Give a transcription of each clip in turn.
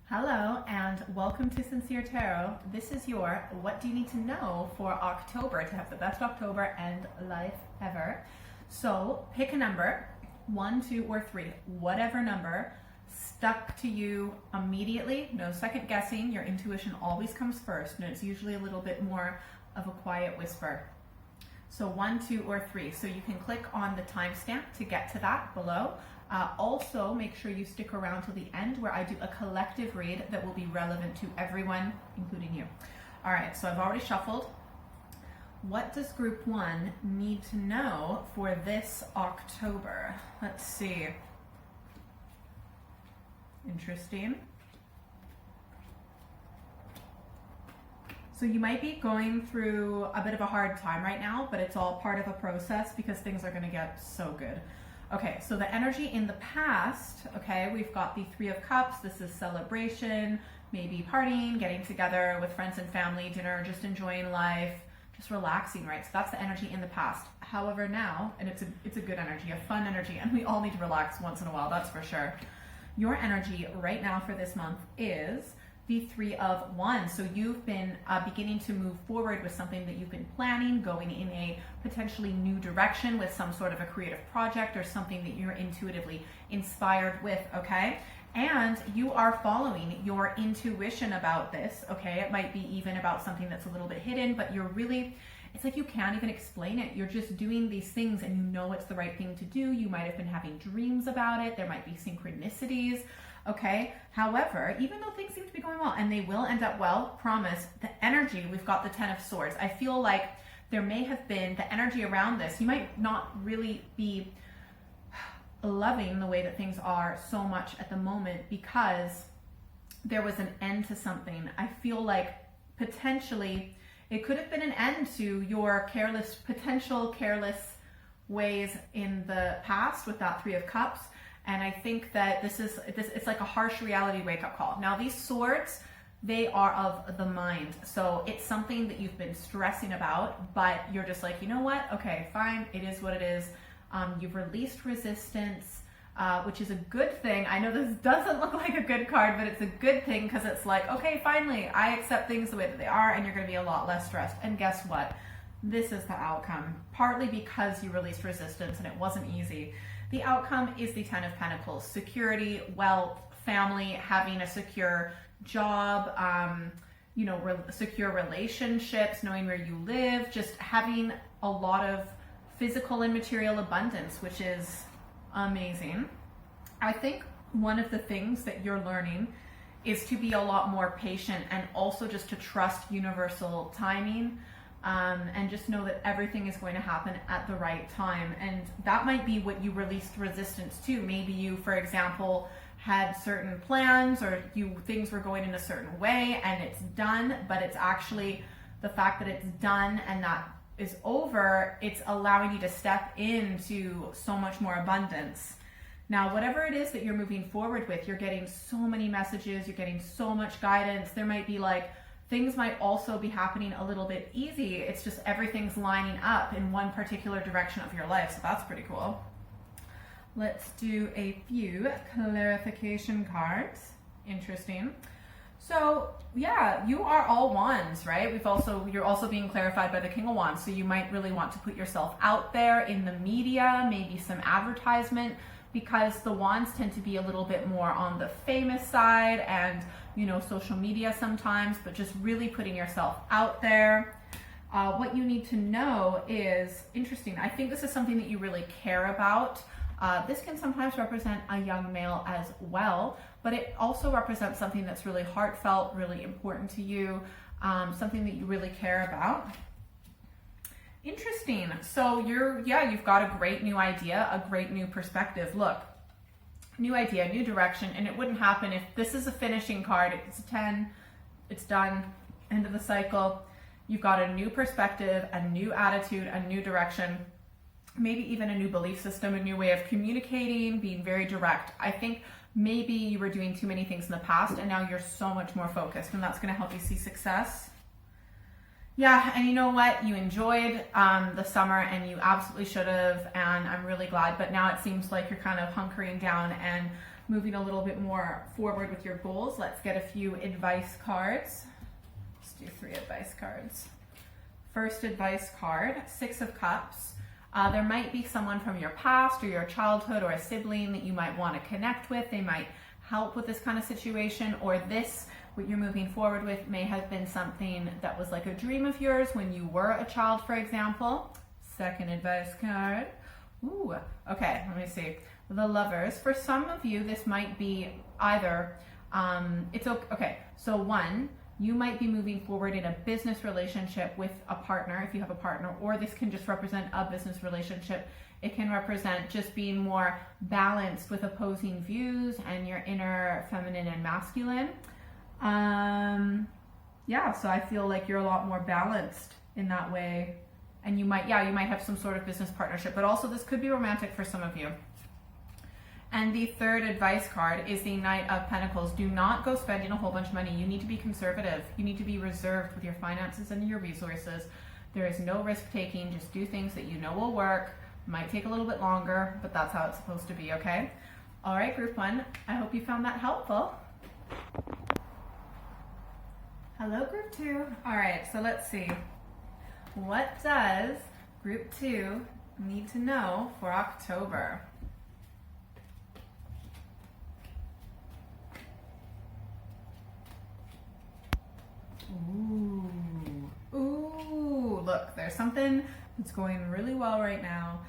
Hello and welcome to Sincere Tarot. This is your What Do You Need to Know for October to have the best October and life ever. So pick a number, 1, 2, or 3, whatever number stuck to you immediately, no second guessing. Your intuition always comes first, and it's usually a little bit more of a quiet whisper. So 1, 2, or 3. So you can click on the timestamp to get to that below. Also, make sure you stick around till the end where I do a collective read that will be relevant to everyone, including you. All right, so I've already shuffled. What does group 1 need to know for this October? Let's see. Interesting. So you might be going through a bit of a hard time right now, but it's all part of a process because things are going to get so good. Okay, so the energy in the past, okay, we've got the 3 of Cups. This is celebration, maybe partying, getting together with friends and family, dinner, just enjoying life, just relaxing, right? So that's the energy in the past. However, now, and it's a good energy, a fun energy, and we all need to relax once in a while, that's for sure. Your energy right now for this month is the 3 of Wands. So you've been beginning to move forward with something that you've been planning, going in a potentially new direction with some sort of a creative project or something that you're intuitively inspired with, okay? And you are following your intuition about this, okay? It might be even about something that's a little bit hidden, but you're really, it's like you can't even explain it. You're just doing these things and you know it's the right thing to do. You might have been having dreams about it. There might be synchronicities. Okay. However, even though things seem to be going well, and they will end up well, promise, the energy, we've got the 10 of Swords. I feel like there may have been the energy around this. You might not really be loving the way that things are so much at the moment because there was an end to something. I feel like potentially it could have been an end to your potential careless ways in the past with that 3 of Cups. And I think that it's like a harsh reality wake-up call. Now, these swords, they are of the mind. So it's something that you've been stressing about, but you're just like, you know what? Okay, fine. It is what it is. You've released resistance, which is a good thing. I know this doesn't look like a good card, but it's a good thing because it's like, okay, finally, I accept things the way that they are, and you're going to be a lot less stressed. And guess what? This is the outcome, partly because you released resistance and it wasn't easy. The outcome is the 10 of Pentacles, security, wealth, family, having a secure job, secure relationships, knowing where you live, just having a lot of physical and material abundance, which is amazing. I think one of the things that you're learning is to be a lot more patient and also just to trust universal timing. And just know that everything is going to happen at the right time. And that might be what you released resistance to. Maybe you, for example, had certain plans or things were going in a certain way and it's done, but it's actually the fact that it's done and that is over, it's allowing you to step into so much more abundance. Now, whatever it is that you're moving forward with, you're getting so many messages, you're getting so much guidance. There might be like, things might also be happening a little bit easy. It's just everything's lining up in one particular direction of your life. So that's pretty cool. Let's do a few clarification cards. Interesting. So yeah, you are all Wands, right? You're also being clarified by the King of Wands. So you might really want to put yourself out there in the media, maybe some advertisement, because the Wands tend to be a little bit more on the famous side and social media sometimes, but just really putting yourself out there. What you need to know is, interesting, I think this is something that you really care about. This can sometimes represent a young male as well, but it also represents something that's really heartfelt, really important to you, something that you really care about. Interesting. So you've got a great new idea, a great new perspective. Look, new idea, new direction, and it wouldn't happen if this is a finishing card. It's a 10, it's done, end of the cycle. You've got a new perspective, a new attitude, a new direction, maybe even a new belief system, a new way of communicating, being very direct. I think maybe you were doing too many things in the past and now you're so much more focused, and that's going to help you see success. Yeah, and you know what? You enjoyed the summer and you absolutely should have, and I'm really glad, but now it seems like you're kind of hunkering down and moving a little bit more forward with your goals, let's get a few advice cards. Let's do 3 advice cards. First advice card, 6 of Cups. There might be someone from your past or your childhood or a sibling that you might want to connect with. They might help with this kind of situation, or this, what you're moving forward with, may have been something that was like a dream of yours when you were a child, for example. Second advice card. Ooh, okay, let me see. The Lovers. For some of you, this might be either, okay, so 1, you might be moving forward in a business relationship with a partner, if you have a partner, or this can just represent a business relationship. It can represent just being more balanced with opposing views and your inner feminine and masculine. Yeah, so I feel like you're a lot more balanced in that way. And you might have some sort of business partnership, but also this could be romantic for some of you. And the third advice card is the Knight of Pentacles. Do not go spending a whole bunch of money. You need to be conservative. You need to be reserved with your finances and your resources. There is no risk taking. Just do things that you know will work. Might take a little bit longer, but that's how it's supposed to be, okay? All right, group 1, I hope you found that helpful. Hello, group 2. All right, so let's see. What does group 2 need to know for October? Ooh, look, there's something that's going really well right now,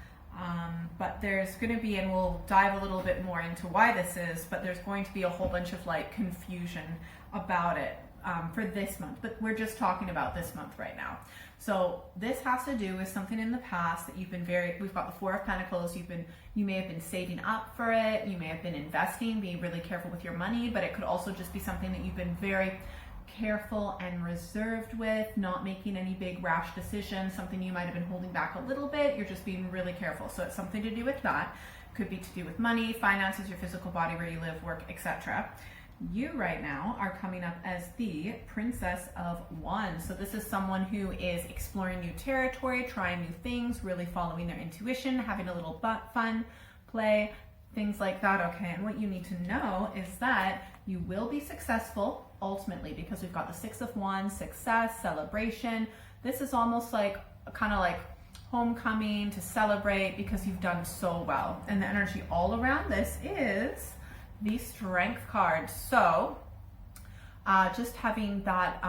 but there's going to be, and we'll dive a little bit more into why this is, but there's going to be a whole bunch of like confusion about it for this month, but we're just talking about this month right now. So this has to do with something in the past that you've been we've got the 4 of Pentacles, you may have been saving up for it, you may have been investing, being really careful with your money, but it could also just be something that you've been very careful and reserved with, not making any big rash decisions, something you might have been holding back a little bit, you're just being really careful. So it's something to do with that. Could be to do with money, finances, your physical body, where you live, work, etc. You right now are coming up as the Princess of Wands. So this is someone who is exploring new territory, trying new things, really following their intuition, having a little fun, play, things like that, okay? And what you need to know is that you will be successful ultimately, because we've got the 6 of Wands, success, celebration. This is almost like kind of like homecoming, to celebrate because you've done so well. And the energy all around this is the Strength card. So just having that,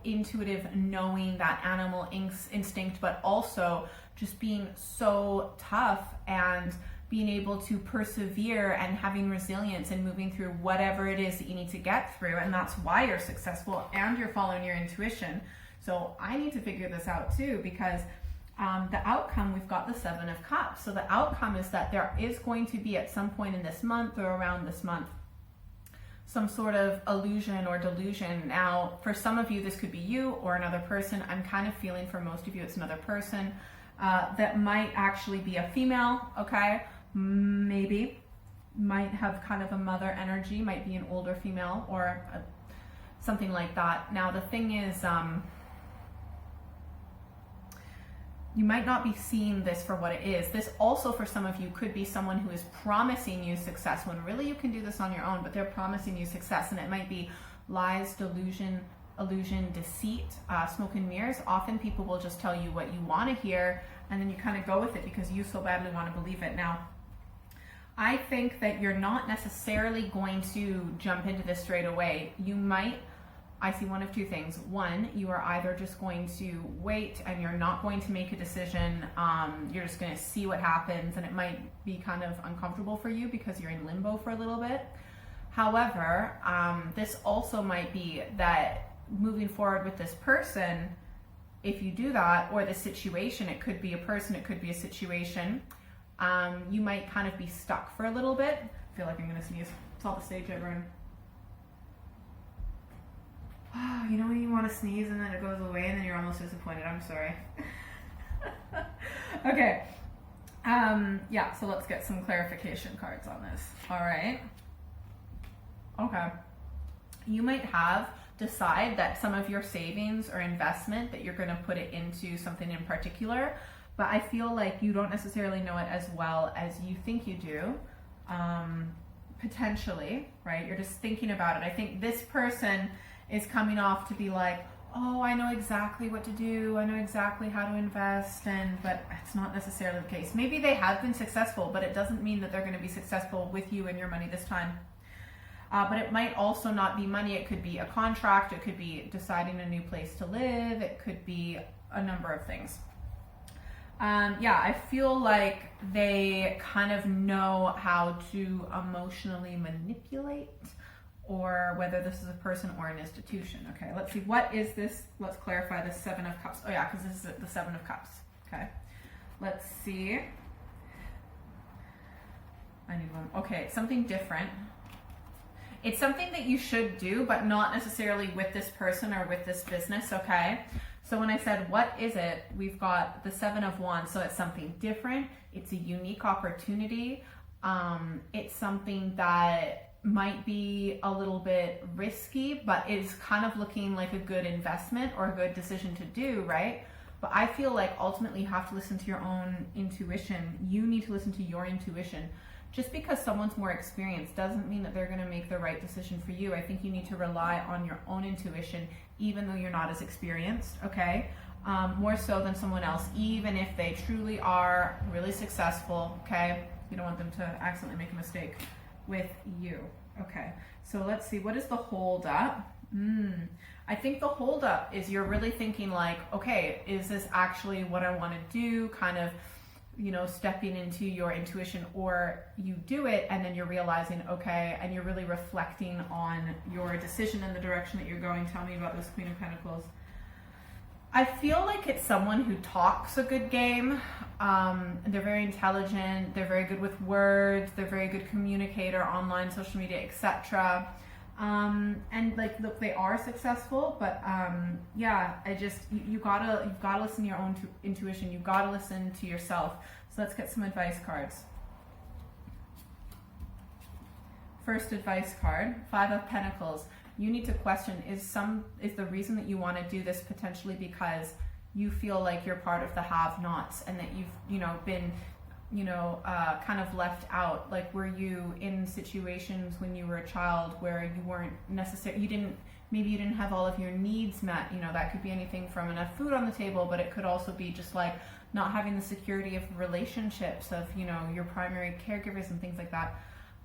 intuitive knowing, that animal instinct, but also just being so tough and being able to persevere and having resilience and moving through whatever it is that you need to get through. And that's why you're successful and you're following your intuition. So I need to figure this out too, because the outcome, we've got the 7 of Cups. So the outcome is that there is going to be at some point in this month or around this month some sort of illusion or delusion. Now, for some of you, this could be you or another person. I'm kind of feeling for most of you, it's another person that might actually be a female, okay? Maybe might have kind of a mother energy, might be an older female or something like that. Now, the thing is, you might not be seeing this for what it is. This also, for some of you, could be someone who is promising you success when really you can do this on your own, but they're promising you success. And it might be lies, delusion, illusion, deceit, smoke and mirrors. Often people will just tell you what you want to hear, and then you kind of go with it because you so badly want to believe it. Now, I think that you're not necessarily going to jump into this straight away. You might, I see one of two things. One, you are either just going to wait and you're not going to make a decision. You're just going to see what happens, and it might be kind of uncomfortable for you because you're in limbo for a little bit. However, this also might be that moving forward with this person, if you do that, or the situation, it could be a person, it could be a situation, you might kind of be stuck for a little bit. I feel like I'm going to sneeze. It's all the stage I've run. You know when you want to sneeze and then it goes away and then you're almost disappointed? I'm sorry. Okay. Yeah, so let's get some clarification cards on this. All right. Okay. You might decide that some of your savings or investment that you're going to put it into something in particular, but I feel like you don't necessarily know it as well as you think you do. potentially, right? You're just thinking about it. I think this person is coming off to be like, oh, I know exactly what to do. I know exactly how to invest. But it's not necessarily the case. Maybe they have been successful, but it doesn't mean that they're going to be successful with you and your money this time. But it might also not be money. It could be a contract. It could be deciding a new place to live. It could be a number of things. Yeah, I feel like they kind of know how to emotionally manipulate, or whether this is a person or an institution. Okay, let's see. What is this? Let's clarify the Seven of Cups. Oh yeah, because this is the Seven of Cups. Okay, let's see. I need one. Okay, something different. It's something that you should do, but not necessarily with this person or with this business, okay? So when I said, what is it? We've got the Seven of Wands, so it's something different. It's a unique opportunity. It's something that might be a little bit risky, but is kind of looking like a good investment or a good decision to do, right? But I feel like ultimately you have to listen to your own intuition. You need to listen to your intuition. Just because someone's more experienced doesn't mean that they're going to make the right decision for you. I think you need to rely on your own intuition, even though you're not as experienced, okay? More so than someone else, even if they truly are really successful, okay? You don't want them to accidentally make a mistake with you. Okay, so let's see, what is the hold up? I think the hold up is you're really thinking like, okay, is this actually what I want to do? Kind of, you know, stepping into your intuition, or you do it and then you're realizing, okay, and you're really reflecting on your decision and the direction that you're going. Tell me about this Queen of Pentacles. I feel like it's someone who talks a good game. They're very intelligent. They're very good with words. They're very good communicator, online, social media, etc. And like, look, they are successful, but yeah, you gotta listen to your own intuition. You gotta listen to yourself. So let's get some advice cards. First advice card, Five of Pentacles. You need to question, is the reason that you want to do this potentially because you feel like you're part of the have-nots and that you've, been, kind of left out? Like, were you in situations when you were a child where you weren't necessarily, maybe you didn't have all of your needs met? That could be anything from enough food on the table, but it could also be just like not having the security of relationships, of, your primary caregivers and things like that.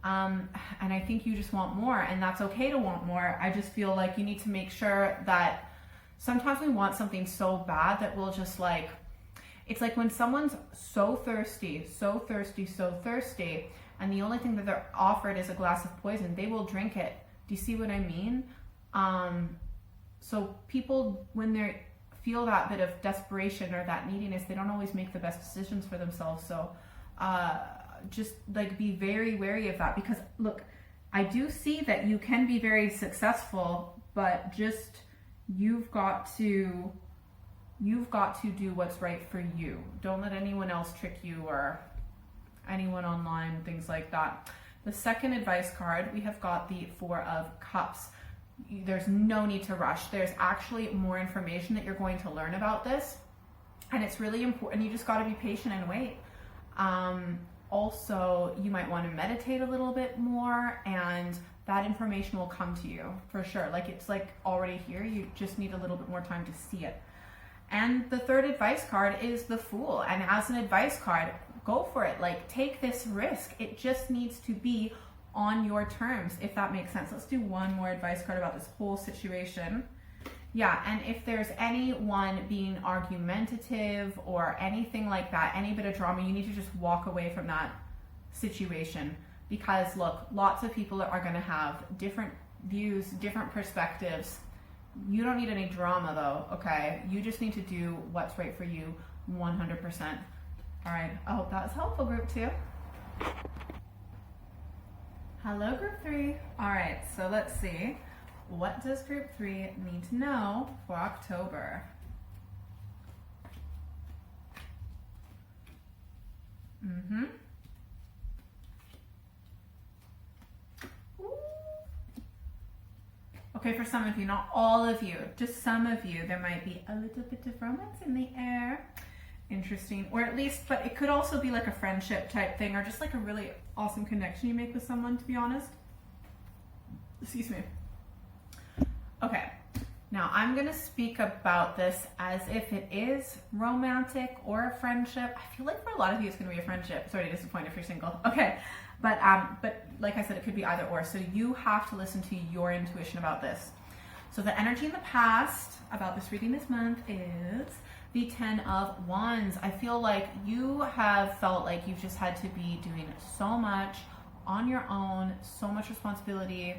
And I think you just want more, and that's okay to want more. I just feel like you need to make sure that sometimes we want something so bad that we'll just like, it's like when someone's so thirsty, and the only thing that they're offered is a glass of poison, they will drink it. Do you see what I mean? So people, when they feel that bit of desperation or that neediness, they don't always make the best decisions for themselves. So just like be very wary of that, because look, I do see that you can be very successful, but just you've got to do what's right for you. Don't let anyone else trick you, or anyone online, things like that. The second advice card, we have got the Four of Cups. There's no need to rush. There's actually more information that you're going to learn about this, and it's really important. You just got to be patient and wait. Also, you might want to meditate a little bit more, and that information will come to you for sure. Like, it's like already here. You just need a little bit more time to see it. And the third advice card is the Fool. And as an advice card, go for it. Like, take this risk. It just needs to be on your terms, if that makes sense. Let's do one more advice card about this whole situation. Yeah, and if there's anyone being argumentative or anything like that, any bit of drama, you need to just walk away from that situation. Because look, lots of people are going to have different views, different perspectives. You don't need any drama though, okay? You just need to do what's right for you 100%. All right, I hope that was helpful, Group 2. Hello, Group 3. All right, so let's see. What does Group 3 need to know for October? Okay, for some of you, not all of you, just some of you, there might be a little bit of romance in the air. interesting. Or at least, but it could also be like a friendship type thing, or just like a really awesome connection you make with someone, to be honest. Excuse me. Okay. Now I'm going to speak about this as if it is romantic or a friendship. I feel like for a lot of you it's going to be a friendship. Sorry to disappoint if you're single. Okay. But like I said, it could be either or. So you have to listen to your intuition about this. So the energy in the past about this reading this month is the 10 of Wands. I feel like you have felt like you've just had to be doing so much on your own, so much responsibility,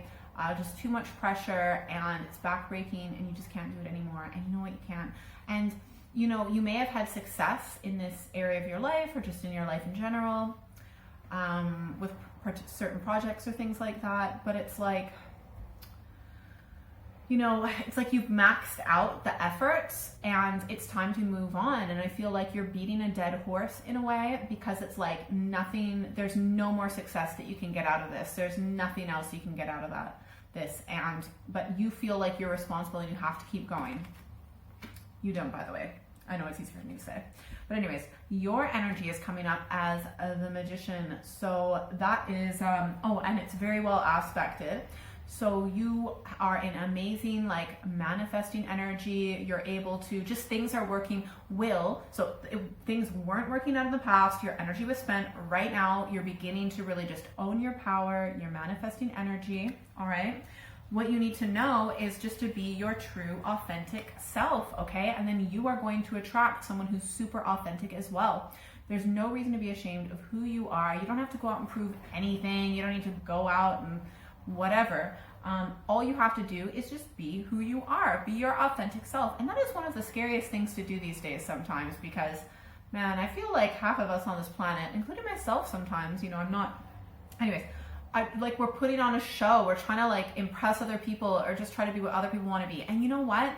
just too much pressure, and it's backbreaking and you just can't do it anymore. And you know what, you can't. And you know, you may have had success in this area of your life or just in your life in general, with certain projects or things like that, but it's like, you know, it's like you've maxed out the efforts and it's time to move on. And I feel like you're beating a dead horse in a way, because it's like nothing, there's no more success that you can get out of this. There's nothing else you can get out of this. But you feel like you're responsible and you have to keep going. You don't, by the way. I know it's easier for me to say. But anyways, your energy is coming up as the Magician. So that is, oh, and it's very well aspected. So you are in amazing, like, manifesting energy. You're able to, just things are working so if things weren't working out in the past, your energy was spent. Right now, you're beginning to really just own your power. You're manifesting energy, all right? What you need to know is just to be your true, authentic self, okay? And then you are going to attract someone who's super authentic as well. There's no reason to be ashamed of who you are. You don't have to go out and prove anything. You don't need to go out and whatever. All you have to do is just be who you are. Be your authentic self. And that is one of the scariest things to do these days sometimes, because, man, I feel like half of us on this planet, including myself sometimes, you know, I'm not... Anyways, like, we're putting on a show. We're trying to, like, impress other people or just try to be what other people want to be. And you know what?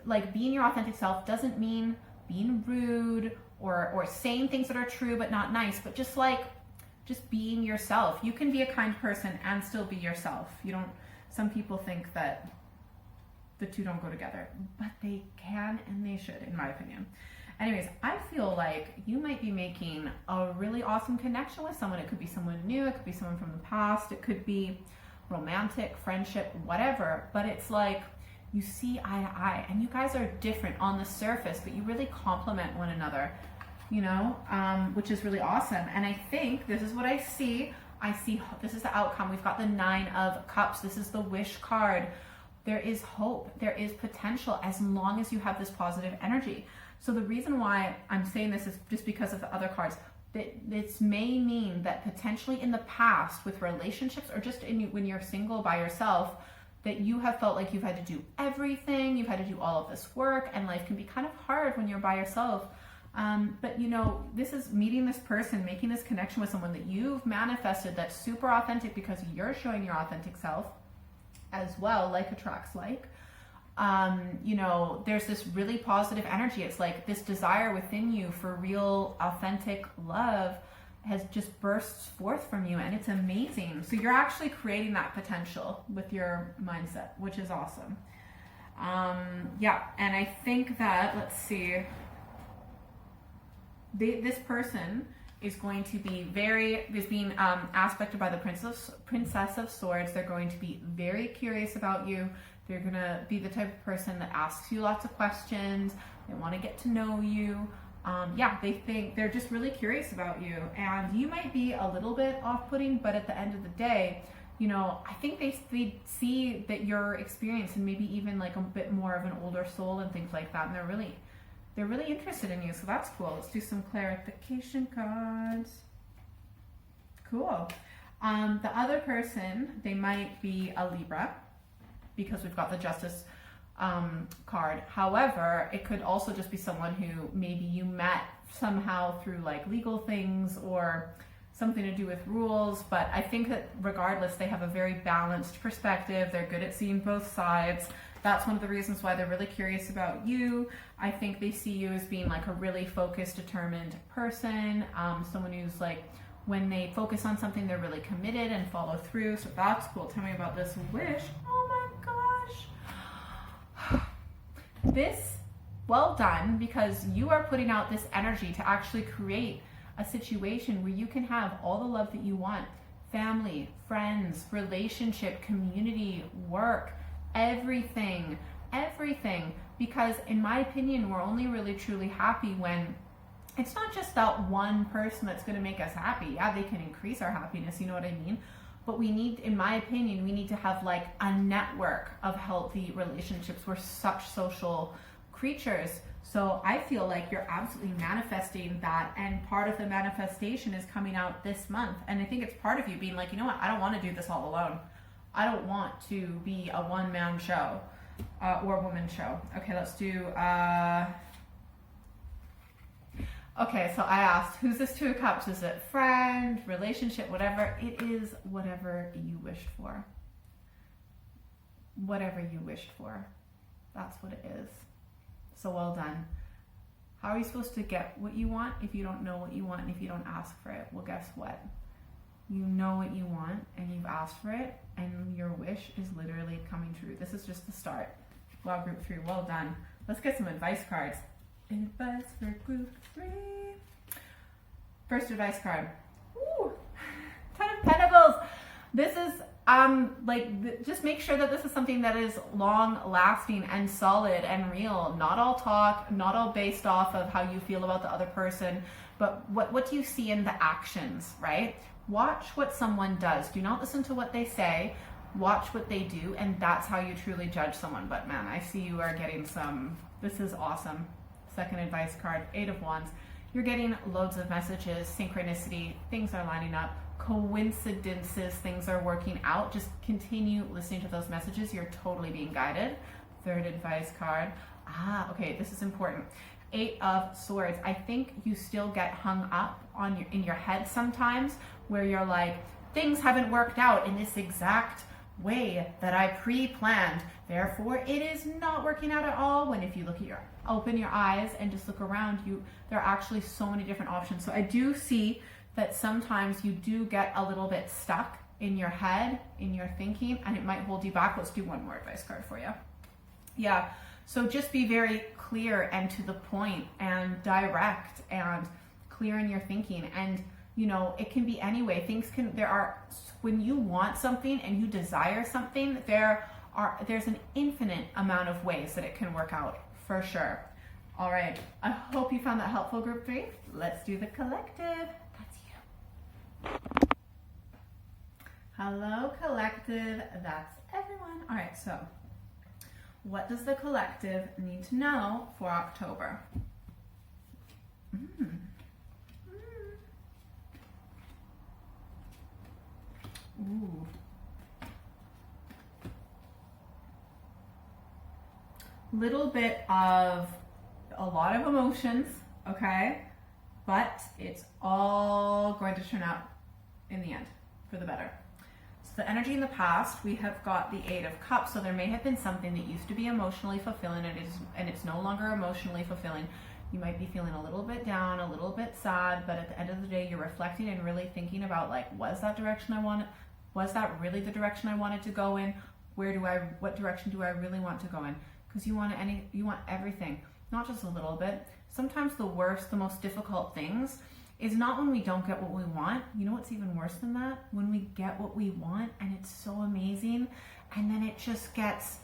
Like, being your authentic self doesn't mean being rude or saying things that are true but not nice, but just being yourself. You can be a kind person and still be yourself. Some people think that the two don't go together, but they can and they should, in my opinion. Anyways, I feel like you might be making a really awesome connection with someone. It could be someone new, it could be someone from the past, it could be romantic, friendship, whatever, but it's like you see eye to eye, and you guys are different on the surface, but you really complement one another, you know, which is really awesome. And I think this is what I see this is the outcome. We've got the 9 of Cups. This is the wish card. There is hope. There is potential as long as you have this positive energy. So the reason why I'm saying this is just because of the other cards. This may mean that potentially in the past with relationships, or just when you're single by yourself, that you have felt like you've had to do everything. You've had to do all of this work, and life can be kind of hard when you're by yourself. But you know, this is meeting this person, making this connection with someone that you've manifested that's super authentic, because you're showing your authentic self as well. Like attracts like. You know, there's this really positive energy. It's like this desire within you for real, authentic love has just bursts forth from you, and it's amazing. So you're actually creating that potential with your mindset, which is awesome. Yeah, and I think that, let's see, this person is going to be being aspected by the Princess of Swords. They're going to be very curious about you. They're going to be the type of person that asks you lots of questions. They want to get to know you. Yeah, they're just really curious about you. And you might be a little bit off-putting, but at the end of the day, you know, I think they see that you're experienced and maybe even like a bit more of an older soul and things like that. And they're really interested in you, so that's cool. Let's do some clarification cards. Cool. The other person, they might be a Libra, because we've got the Justice card. However, it could also just be someone who maybe you met somehow through like legal things or something to do with rules. But I think that regardless, they have a very balanced perspective. They're good at seeing both sides. That's one of the reasons why they're really curious about you. I think they see you as being like a really focused, determined person. Someone who's like, when they focus on something, they're really committed and follow through. So that's cool. Tell me about this wish. Oh my gosh. This well done, because you are putting out this energy to actually create a situation where you can have all the love that you want. Family, friends, relationship, community, work, everything. Because in my opinion, we're only really truly happy when it's not just that one person that's going to make us happy. Yeah, they can increase our happiness, you know what I mean? But we need, in my opinion, we need to have like a network of healthy relationships. We're such social creatures. So I feel like you're absolutely manifesting that, and part of the manifestation is coming out this month. And I think it's part of you being like, you know what, I don't want to do this all alone. I don't want to be a one-man show or woman show. Okay, let's do, okay, so I asked, who's this Two of Cups? Is it friend, relationship, whatever? It is whatever you wished for. Whatever you wished for. That's what it is. So well done. How are you supposed to get what you want if you don't know what you want and if you don't ask for it? Well, guess what? You know what you want and you've asked for it, and your wish is literally coming true. This is just the start. Wow, group 3, well done. Let's get some advice cards. Advice for group 3. First advice card. Ooh, 10 of Pentacles. This is just make sure that this is something that is long lasting and solid and real. Not all talk, not all based off of how you feel about the other person, but what do you see in the actions, right? Watch what someone does. Do not listen to what they say. Watch what they do, and that's how you truly judge someone. But man, I see you are getting some, this is awesome. Second advice card, 8 of Wands. You're getting loads of messages, synchronicity, things are lining up, coincidences, things are working out. Just continue listening to those messages. You're totally being guided. Third advice card. Okay, this is important. 8 of Swords. I think you still get hung up on in your head sometimes, where you're like, things haven't worked out in this exact way that I pre-planned. Therefore, it is not working out at all. When if you look at open your eyes and just look around you, there are actually so many different options. So I do see that sometimes you do get a little bit stuck in your head, in your thinking, and it might hold you back. Let's do one more advice card for you. Yeah, so just be very clear and to the point and direct and clear in your thinking. And you know, it can be any way. When you want something and you desire something, there's an infinite amount of ways that it can work out, for sure. All right, I hope you found that helpful, group 3. Let's do the collective. That's you. Hello, collective. That's everyone. All right, so what does the collective need to know for October? Ooh. Little bit of a lot of emotions, okay? But it's all going to turn out in the end for the better. So the energy in the past, we have got the 8 of Cups. So there may have been something that used to be emotionally fulfilling and it's no longer emotionally fulfilling. You might be feeling a little bit down, a little bit sad, but at the end of the day, you're reflecting and really thinking about, like, was that direction I wanted? Was that really the direction I wanted to go in? What direction do I really want to go in? Because you want everything, not just a little bit. Sometimes the worst, the most difficult things is not when we don't get what we want. You know what's even worse than that? When we get what we want and it's so amazing, and then it just gets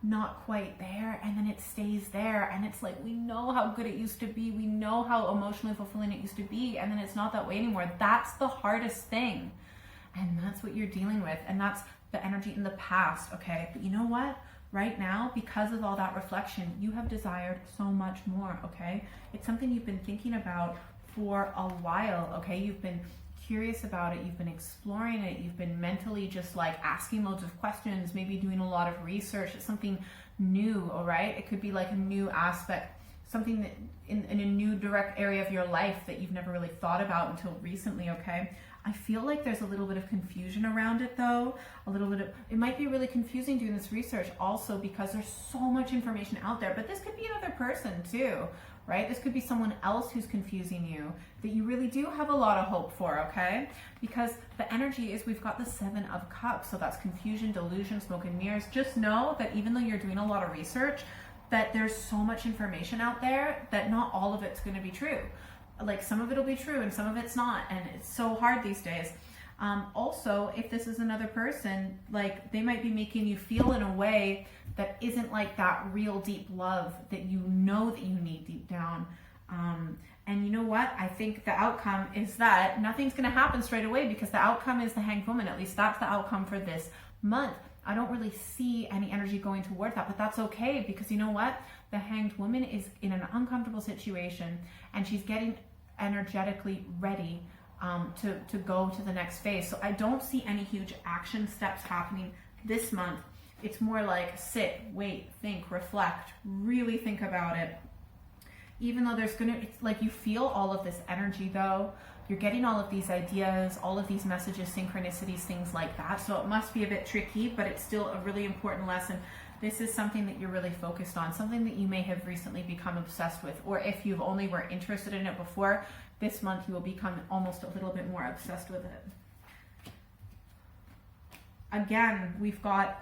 not quite there, and then it stays there, and it's like, we know how good it used to be, we know how emotionally fulfilling it used to be, and then it's not that way anymore. That's the hardest thing, and that's what you're dealing with, and that's the energy in the past, okay? But you know what? Right now, because of all that reflection, you have desired so much more, okay? It's something you've been thinking about for a while, okay? You've been curious about it, you've been exploring it, you've been mentally just like asking loads of questions, maybe doing a lot of research. It's something new, all right? It could be like a new aspect, something that in a new direct area of your life that you've never really thought about until recently, okay? I feel like there's a little bit of confusion around it though. It might be really confusing doing this research also because there's so much information out there, but this could be another person too, right? This could be someone else who's confusing you that you really do have a lot of hope for, okay? Because the energy is, we've got the 7 of Cups, so that's confusion, delusion, smoke and mirrors. Just know that even though you're doing a lot of research, that there's so much information out there that not all of it's going to be true. Like some of it'll be true and some of it's not, and it's so hard these days. Also, if this is another person, like they might be making you feel in a way that isn't like that real deep love that you know that you need deep down. And you know what? I think the outcome is that nothing's going to happen straight away, because the outcome is the Hanged Woman. At least that's the outcome for this month. I don't really see any energy going toward that, but that's okay, because you know what? The Hanged Woman is in an uncomfortable situation, and she's getting energetically ready to go to the next phase. So I don't see any huge action steps happening this month. It's more like sit, wait, think, reflect, really think about it. Even though it's like you feel all of this energy though, you're getting all of these ideas, all of these messages, synchronicities, things like that. So it must be a bit tricky, but it's still a really important lesson. This is something that you're really focused on, something that you may have recently become obsessed with, or if you've only were interested in it before, this month you will become almost a little bit more obsessed with it. Again, we've got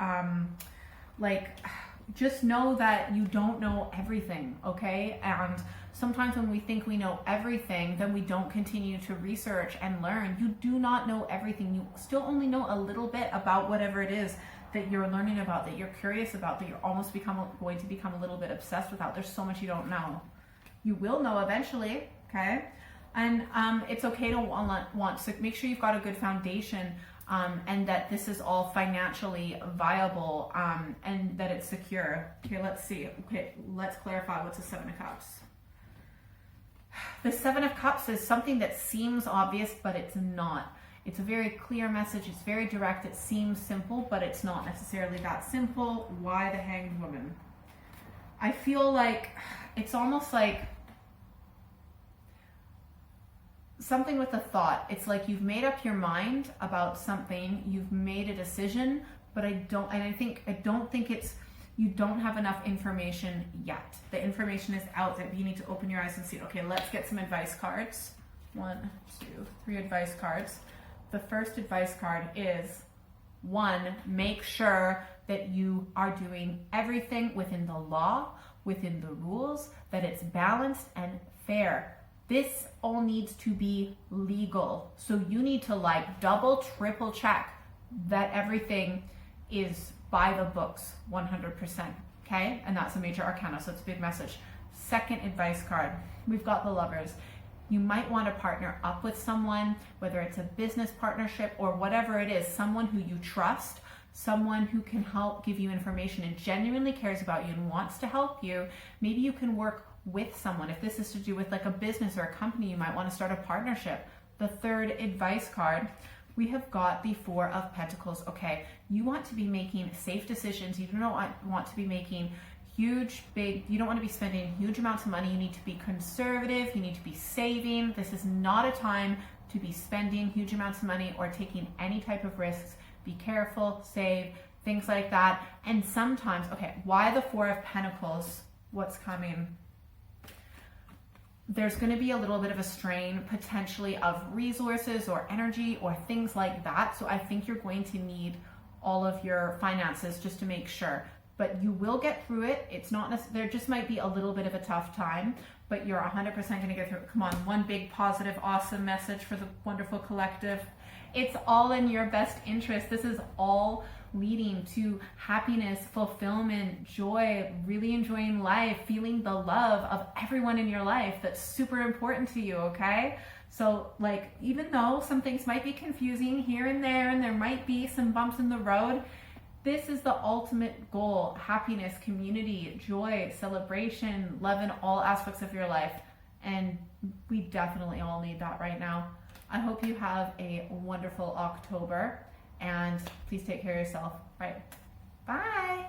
just know that you don't know everything, okay? And sometimes when we think we know everything, then we don't continue to research and learn. You do not know everything. You still only know a little bit about whatever it is that you're learning about, that you're curious about, that you're almost going to become a little bit obsessed without. There's so much you don't know. You will know eventually, okay? And it's okay to want to make sure you've got a good foundation, and that this is all financially viable, and that it's secure. Okay, let's see. Okay, let's clarify what's the Seven of Cups. The Seven of Cups is something that seems obvious, but it's not. It's a very clear message. It's very direct. It seems simple, but it's not necessarily that simple. Why the Hanged Woman? I feel like it's almost like something with a thought. It's like you've made up your mind about something, you've made a decision, but I don't think it's, you don't have enough information yet. The information is out there, but you need to open your eyes and see, okay, let's get some advice cards. 1, 2, 3 advice cards. The first advice card is 1, make sure that you are doing everything within the law, within the rules, that it's balanced and fair. This all needs to be legal. So you need to double, triple check that everything is by the books 100%, okay? And that's a major arcana, so it's a big message. Second advice card, we've got the Lovers. You might want to partner up with someone, whether it's a business partnership or whatever it is, someone who you trust, someone who can help give you information and genuinely cares about you and wants to help you. Maybe you can work with someone. If this is to do with a business or a company, you might want to start a partnership. The third advice card, we have got the Four of Pentacles. Okay, you want to be making safe decisions. You don't want to be making you don't want to be spending huge amounts of money. You need to be conservative. You need to be saving. This is not a time to be spending huge amounts of money or taking any type of risks. Be careful, save, things like that. And sometimes, okay, why the Four of Pentacles? What's coming? There's going to be a little bit of a strain potentially of resources or energy or things like that. So I think you're going to need all of your finances just to make sure. But you will get through it. It's not necessarily, there just might be a little bit of a tough time, but you're 100% going to get through it. Come on, one big positive, awesome message for the wonderful collective. It's all in your best interest. This is all leading to happiness, fulfillment, joy, really enjoying life, feeling the love of everyone in your life. That's super important to you, okay? So even though some things might be confusing here and there might be some bumps in the road, this is the ultimate goal: happiness, community, joy, celebration, love in all aspects of your life. And we definitely all need that right now. I hope you have a wonderful October, and please take care of yourself. Right. Bye.